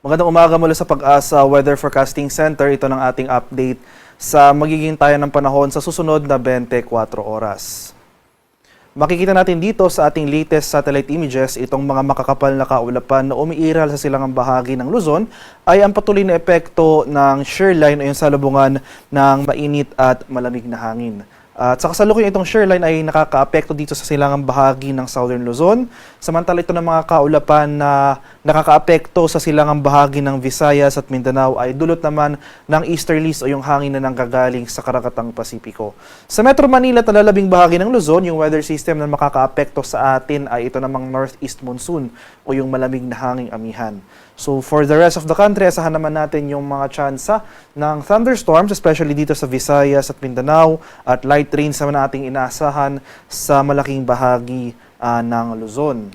Magandang umaga mula sa Pag-asa Weather Forecasting Center. Ito ng ating update sa magiging tayo ng panahon sa susunod na 24 oras. Makikita natin dito sa ating latest satellite images itong mga makakapal na kaulapan na umiiral sa silangang bahagi ng Luzon ay ang patuloy na epekto ng shear line o yung salubungan ng mainit at malamig na hangin. At sa kasalukuyan itong shear line ay nakakaapekto dito sa silangang bahagi ng Southern Luzon. Samantala ito ng mga kaulapan na nakakaapekto sa silangang bahagi ng Visayas at Mindanao ay dulot naman ng easterlies o yung hangin na nanggagaling sa Karagatang Pasipiko. Sa Metro Manila at lalabing bahagi ng Luzon, yung weather system na makakaapekto sa atin ay ito namang northeast monsoon o yung malamig na hanging amihan. So for the rest of the country, asahan naman natin yung mga tsansa ng thunderstorms, especially dito sa Visayas at Mindanao, at light rains naman ating inaasahan sa malaking bahagi ng Luzon.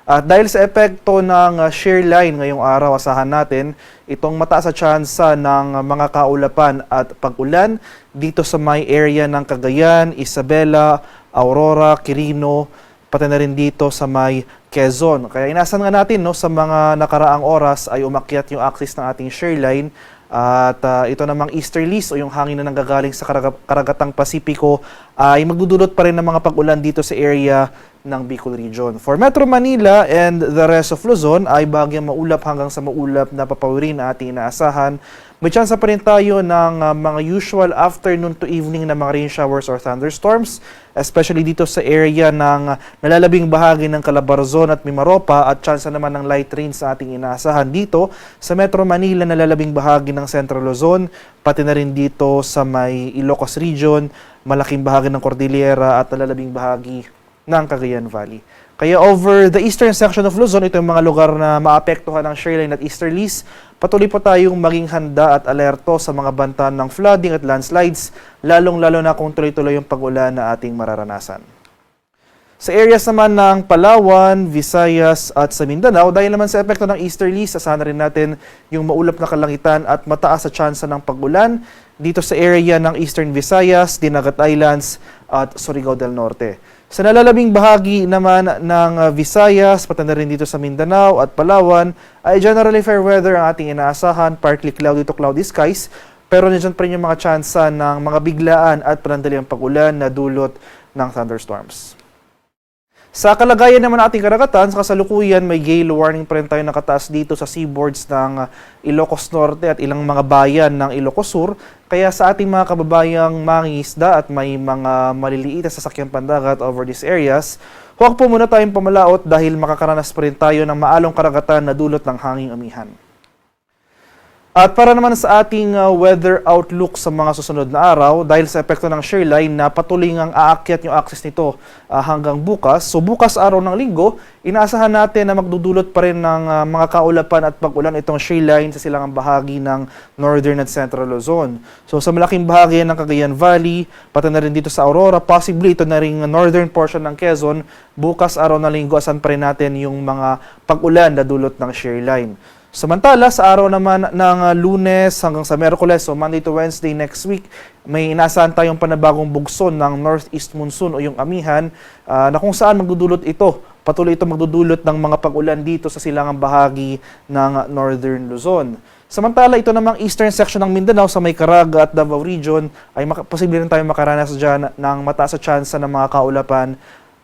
At dahil sa epekto ng shear line ngayong araw, asahan natin itong mataas sa tsansa ng mga kaulapan at pag-ulan dito sa may area ng Cagayan, Isabela, Aurora, Quirino, pati na rin dito sa may Quezon. Kaya inasan nga natin sa mga nakaraang oras ay umakyat yung axis ng ating shear line at ito namang easterlies o yung hangin na nanggagaling sa Karagatang Pasipiko ay magdudulot pa rin ng mga pag-ulan dito sa area ng Bicol Region. For Metro Manila and the rest of Luzon ay bagyang maulap hanggang sa maulap na papawirin na ating inaasahan. May chance pa rin tayo ng mga usual afternoon to evening na mga rain showers or thunderstorms, especially dito sa area ng nalalabing bahagi ng Calabarzon at Mimaropa, at chance naman ng light rain sa ating inaasahan dito sa Metro Manila, nalalabing bahagi ng Central Luzon, pati na rin dito sa may Ilocos Region, malaking bahagi ng Cordillera at nalalabing bahagi ng Cagayan Valley. Kaya over the eastern section of Luzon, ito yung mga lugar na maapektuhan ng shear line at easterlies. Patuloy po tayong maging handa at alerto sa mga banta ng flooding at landslides, lalong-lalo na kung tuloy-tuloy yung pag-ulan na ating mararanasan. Sa areas naman ng Palawan, Visayas at sa Mindanao, dahil naman sa epekto ng easterlies, asahan na rin natin yung maulap na kalangitan at mataas sa tsansa ng pag-ulan dito sa area ng Eastern Visayas, Dinagat Islands at Surigao del Norte. Sa nalalabing bahagi naman ng Visayas, pati na rin dito sa Mindanao at Palawan, ay generally fair weather ang ating inaasahan, partly cloudy to cloudy skies, pero nandiyan pa rin yung mga tsansa ng mga biglaan at panandaliang pag-ulan na dulot ng thunderstorms. Sa kalagayan naman ating karagatan, sa kasalukuyan may gale warning pa rin tayo nakataas dito sa seaboards ng Ilocos Norte at ilang mga bayan ng Ilocos Sur. Kaya sa ating mga kababayang mangingisda at may mga maliliit na sasakyang pandagat over these areas, huwag po muna tayong pamalaot dahil makakaranas pa rin tayo ng maalong karagatan na dulot ng hanging amihan. At para naman sa ating weather outlook sa mga susunod na araw, dahil sa epekto ng shear line na patuloy ngang aakyat yung axis nito hanggang bukas. So bukas araw ng linggo, inaasahan natin na magdudulot pa rin ng mga kaulapan at pag-ulan itong shear line sa silangang bahagi ng Northern at Central Luzon. So sa malaking bahagi ng Cagayan Valley, pati na rin dito sa Aurora, possibly ito na rin northern portion ng Quezon, bukas araw ng linggo asan pa rin natin yung mga pag-ulan na dulot ng shear line. Samantala, sa araw naman ng Lunes hanggang sa Miyerkules, so Monday to Wednesday next week, may inaasahan tayong panabagong bugson ng northeast monsoon o yung amihan na kung saan magdudulot ito. Patuloy ito magdudulot ng mga pag-ulan dito sa silangang bahagi ng Northern Luzon. Samantala, ito namang eastern section ng Mindanao sa may Caraga at Davao Region ay posible rin tayong makaranas dyan ng mataas sa tsansa ng mga kaulapan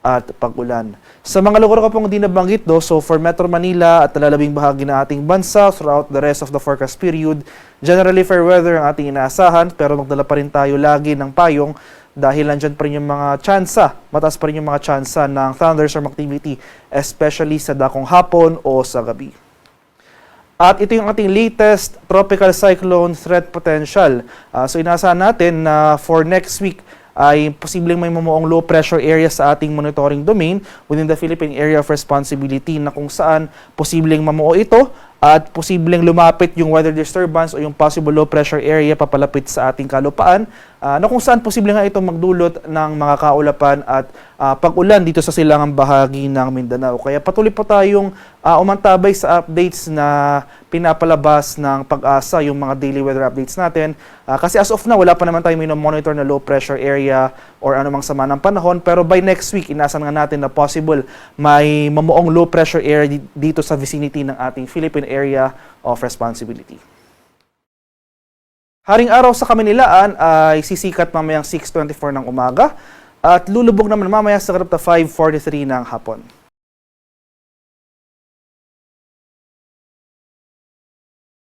at pag-ulan. Sa mga lugar ko pong di nabanggit so for Metro Manila at nalalabing bahagi ng ating bansa throughout the rest of the forecast period, generally fair weather ang ating inaasahan, pero magdala pa rin tayo lagi ng payong dahil nandyan pa rin yung mga tsansa, mataas pa rin yung mga tsansa ng thunderstorm activity, especially sa dakong hapon o sa gabi. At ito yung ating latest tropical cyclone threat potential. So inaasahan natin na for next week, ay posibleng may mamuong low pressure area sa ating monitoring domain within the Philippine Area of Responsibility na kung saan posibleng mamuo ito at posibleng lumapit yung weather disturbance o yung possible low pressure area papalapit sa ating kalupaan na kung saan posible nga itong magdulot ng mga kaulapan at pag-ulan dito sa silangang bahagi ng Mindanao. Kaya patuloy po tayong umantabay sa updates na pinapalabas ng Pag-asa, yung mga daily weather updates natin. Kasi as of now, wala pa naman tayong monitor na low pressure area or anumang sama ng panahon. Pero by next week, inasan nga natin na possible may mamuong low pressure area dito sa vicinity ng ating Philippine Area of Responsibility. Haring araw sa Kamunilaan ay sisikat mamayang 6:24 ng umaga at lulubog naman mamaya sa karapta 5:43 ng hapon.